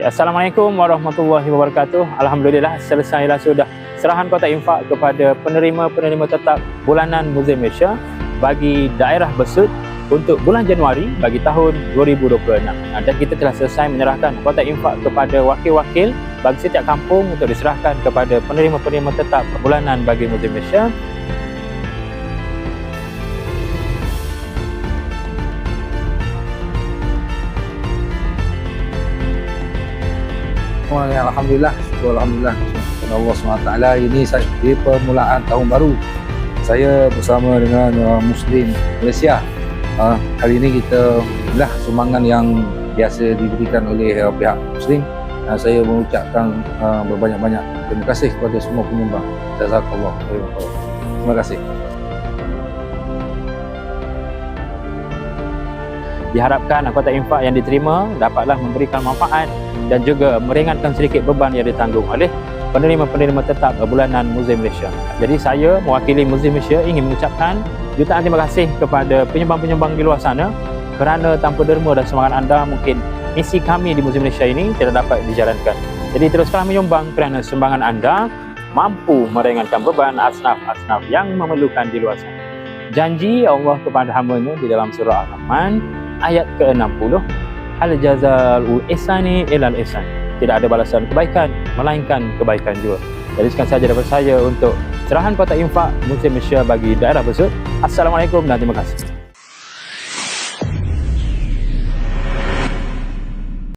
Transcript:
Assalamualaikum warahmatullahi wabarakatuh. Alhamdulillah selesailah sudah serahan kotak infak kepada penerima-penerima tetap bulanan Muzeum Malaysia bagi daerah Besut untuk bulan Januari bagi tahun 2026. Dan kita telah selesai menyerahkan kotak infak kepada wakil-wakil bagi setiap kampung untuk diserahkan kepada penerima-penerima tetap bulanan bagi Muzeum Malaysia. Alhamdulillah, syukur Alhamdulillah kepada Allah SWT. Ini di permulaan tahun baru saya bersama dengan Muslim Malaysia. Kali ini kita sumbangan yang biasa diberikan oleh pihak Muslim. Saya mengucapkan berbanyak-banyak terima kasih kepada semua penyumbang. Jazakallah. Terima kasih. Diharapkan kotak infak yang diterima dapatlah memberikan manfaat dan juga meringankan sedikit beban yang ditanggung oleh penerima-penerima tetap bulanan Muzeum Malaysia. Jadi saya mewakili Muzeum Malaysia ingin mengucapkan jutaan terima kasih kepada penyumbang-penyumbang di luar sana kerana tanpa derma dan sumbangan anda mungkin misi kami di Muzeum Malaysia ini tidak dapat dijalankan. Jadi teruskanlah menyumbang kerana sumbangan anda mampu meringankan beban asnaf-asnaf yang memerlukan di luar sana. Janji Allah kepada hamba-Nya di dalam surah Ar-Rahman ayat ke-60, Hal jaza'ul ihsani ilal ihsan. Tidak ada balasan kebaikan melainkan kebaikan juga. Jadi sekian sahaja daripada saya untuk serahan kotak infak Muzeum Malaysia bagi daerah Besut. Assalamualaikum dan terima kasih.